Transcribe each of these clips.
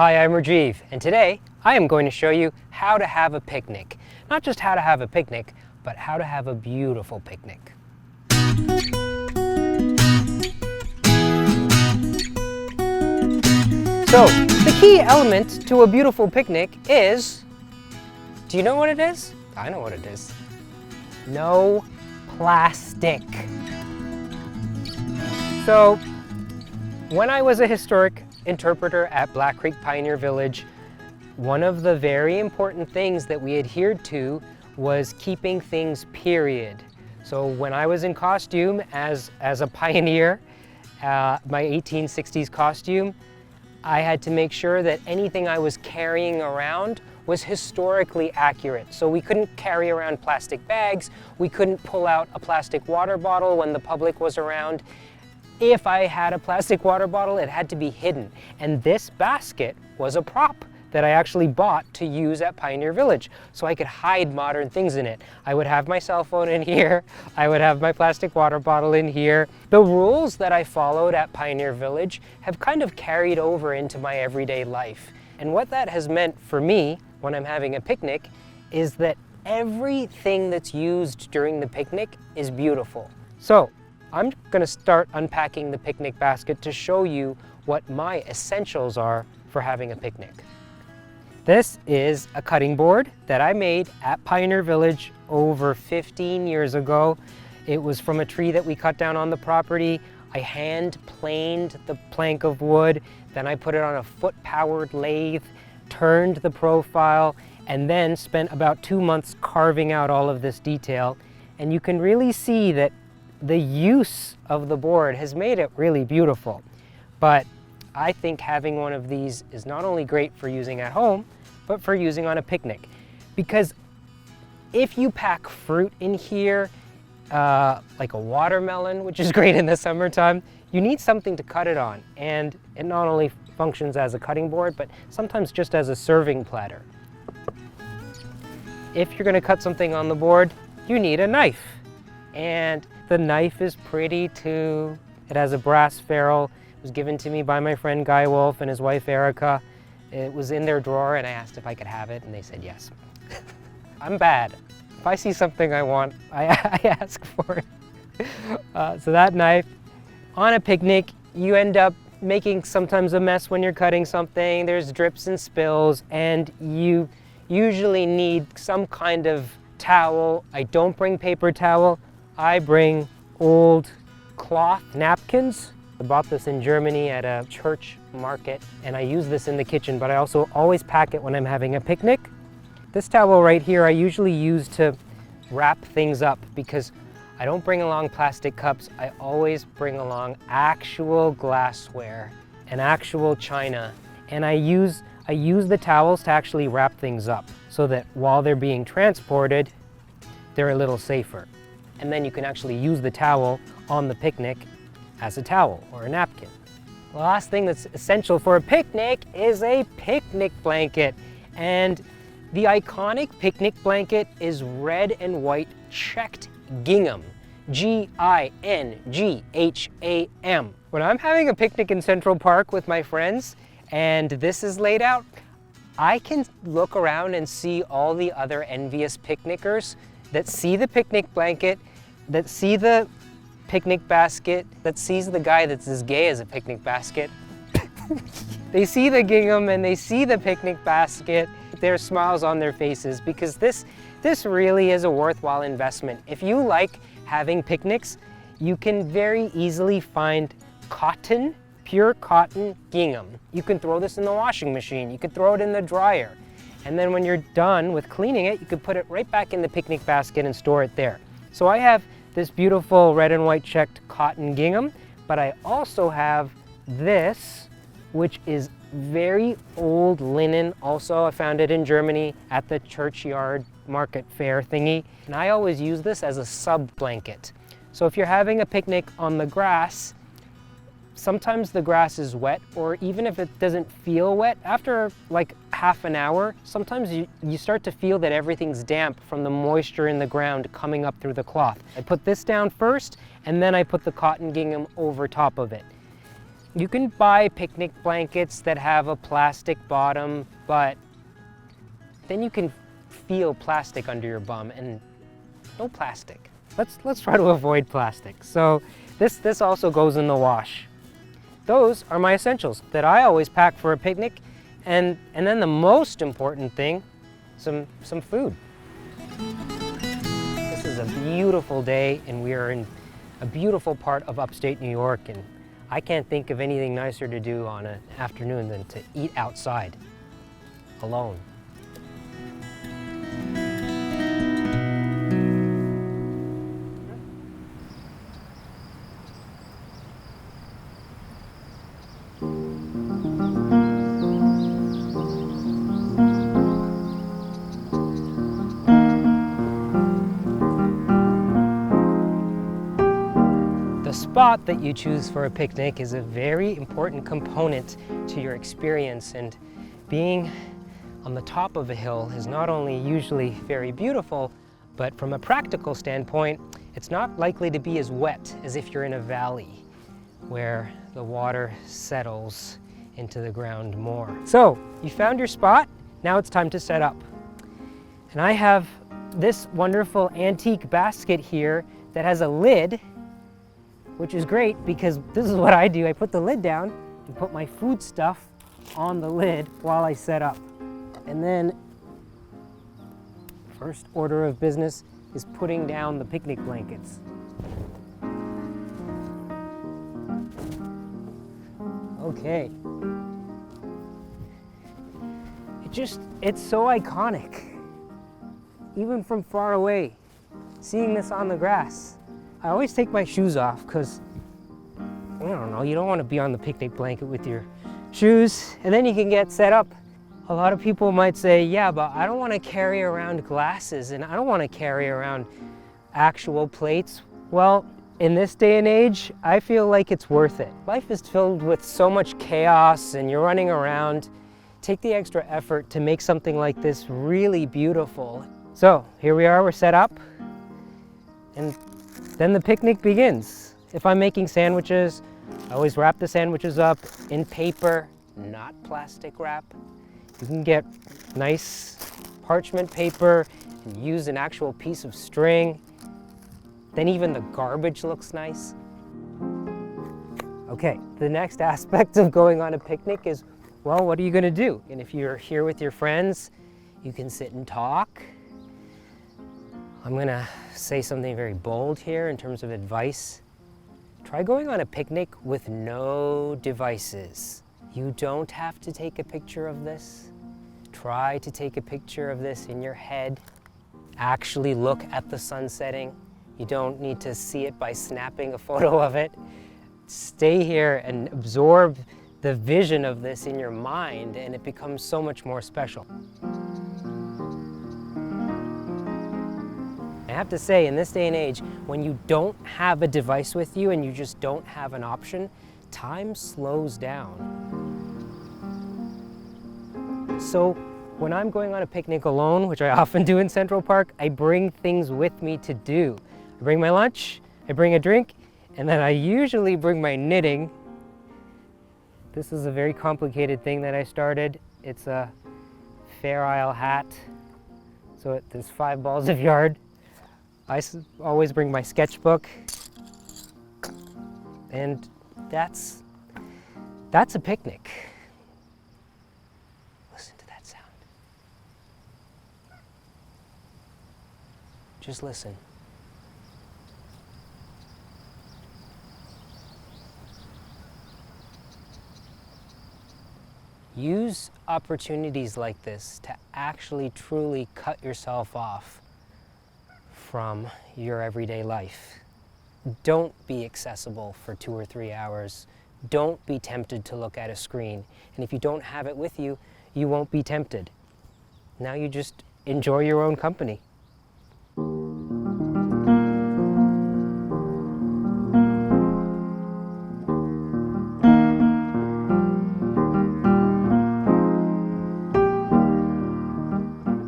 Hi, I'm Rajiv, and today I am going to show you how to have a picnic. Not just how to have a picnic, but how to have a beautiful picnic. So, the key element to a beautiful picnic is, do you know what it is? I know what it is. No plastic. So, when I was a historic interpreter at Black Creek Pioneer Village, one of the very important things that we adhered to was keeping things period. So when I was in costume as a pioneer, my 1860s costume, I had to make sure that anything I was carrying around was historically accurate. So we couldn't carry around plastic bags, we couldn't pull out a plastic water bottle when the public was around. If I had a plastic water bottle, it had to be hidden. And this basket was a prop that I actually bought to use at Pioneer Village, so I could hide modern things in it. I would have my cell phone in here, I would have my plastic water bottle in here. The rules that I followed at Pioneer Village have kind of carried over into my everyday life. And what that has meant for me when I'm having a picnic is that everything that's used during the picnic is beautiful. So, I'm going to start unpacking the picnic basket to show you what my essentials are for having a picnic. This is a cutting board that I made at Pioneer Village over 15 years ago. It was from a tree that we cut down on the property. I hand planed the plank of wood, then I put it on a foot-powered lathe, turned the profile, and then spent about 2 months carving out all of this detail. And you can really see that the use of the board has made it really beautiful. But I think having one of these is not only great for using at home, but for using on a picnic. Because if you pack fruit in here, like a watermelon, which is great in the summertime, you need something to cut it on. And it not only functions as a cutting board, but sometimes just as a serving platter. If you're gonna cut something on the board, you need a knife. And the knife is pretty too. It has a brass ferrule. It was given to me by my friend Guy Wolf and his wife Erica. It was in their drawer and I asked if I could have it and they said yes. I'm bad. If I see something I want, I ask for it. So that knife. On a picnic, you end up making sometimes a mess when you're cutting something. There's drips and spills and you usually need some kind of towel. I don't bring paper towel. I bring old cloth napkins. I bought this in Germany at a church market and I use this in the kitchen, but I also always pack it when I'm having a picnic. This towel right here I usually use to wrap things up because I don't bring along plastic cups. I always bring along actual glassware and actual china. And I use the towels to actually wrap things up so that while they're being transported, they're a little safer. And then you can actually use the towel on the picnic as a towel or a napkin. The last thing that's essential for a picnic is a picnic blanket. And the iconic picnic blanket is red and white checked gingham. G-I-N-G-H-A-M. When I'm having a picnic in Central Park with my friends and this is laid out, I can look around and see all the other envious picnickers that see the picnic blanket, that see the picnic basket, that sees the guy that's as gay as a picnic basket. They see the gingham and they see the picnic basket. There's smiles on their faces because this really is a worthwhile investment. If you like having picnics, you can very easily find cotton, pure cotton gingham. You can throw this in the washing machine. You could throw it in the dryer. And then when you're done with cleaning it, you could put it right back in the picnic basket and store it there. So I have this beautiful red and white checked cotton gingham, but I also have this, which is very old linen. Also, I found it in Germany at the churchyard market fair thingy. And I always use this as a sub blanket. So if you're having a picnic on the grass, sometimes the grass is wet, or even if it doesn't feel wet, after like half an hour, sometimes you start to feel that everything's damp from the moisture in the ground coming up through the cloth. I put this down first, and then I put the cotton gingham over top of it. You can buy picnic blankets that have a plastic bottom, but then you can feel plastic under your bum, and no plastic. Let's try to avoid plastic. So this also goes in the wash. Those are my essentials that I always pack for a picnic, and then the most important thing, some food. This is a beautiful day, and we are in a beautiful part of upstate New York, and I can't think of anything nicer to do on an afternoon than to eat outside, alone. The spot that you choose for a picnic is a very important component to your experience, and being on the top of a hill is not only usually very beautiful, but from a practical standpoint, it's not likely to be as wet as if you're in a valley where the water settles into the ground more. So you found your spot, now it's time to set up. And I have this wonderful antique basket here that has a lid, which is great because this is what I do. I put the lid down and put my food stuff on the lid while I set up. And then first order of business is putting down the picnic blankets. Okay. It's so iconic. Even from far away, seeing this on the grass. I always take my shoes off because, I don't know, you don't want to be on the picnic blanket with your shoes, and then you can get set up. A lot of people might say, yeah, but I don't want to carry around glasses and I don't want to carry around actual plates. Well, in this day and age, I feel like it's worth it. Life is filled with so much chaos and you're running around. Take the extra effort to make something like this really beautiful. So here we are, we're set up, and then the picnic begins. If I'm making sandwiches, I always wrap the sandwiches up in paper, not plastic wrap. You can get nice parchment paper and use an actual piece of string. Then even the garbage looks nice. Okay, the next aspect of going on a picnic is, well, what are you gonna do? And if you're here with your friends, you can sit and talk. I'm gonna say something very bold here in terms of advice. Try going on a picnic with no devices. You don't have to take a picture of this. Try to take a picture of this in your head. Actually look at the sun setting. You don't need to see it by snapping a photo of it. Stay here and absorb the vision of this in your mind, and it becomes so much more special. I have to say, in this day and age, when you don't have a device with you and you just don't have an option, time slows down. So when I'm going on a picnic alone, which I often do in Central Park, I bring things with me to do. I bring my lunch, I bring a drink, and then I usually bring my knitting. This is a very complicated thing that I started. It's a Fair Isle hat. So there's 5 balls of yarn. I always bring my sketchbook, and that's a picnic. Listen to that sound. Just listen. Use opportunities like this to actually truly cut yourself off from your everyday life. Don't be accessible for 2 or 3 hours. Don't be tempted to look at a screen. And if you don't have it with you, you won't be tempted. Now you just enjoy your own company.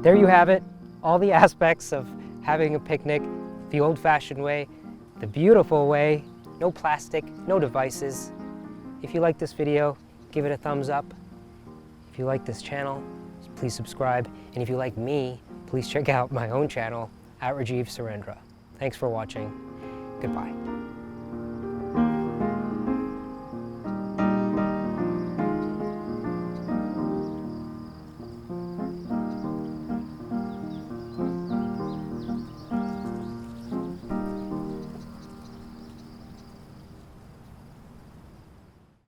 There you have it, all the aspects of having a picnic the old-fashioned way, the beautiful way, no plastic, no devices. If you like this video, give it a thumbs up. If you like this channel, please subscribe. And if you like me, please check out my own channel at Rajiv Surendra. Thanks for watching. Goodbye.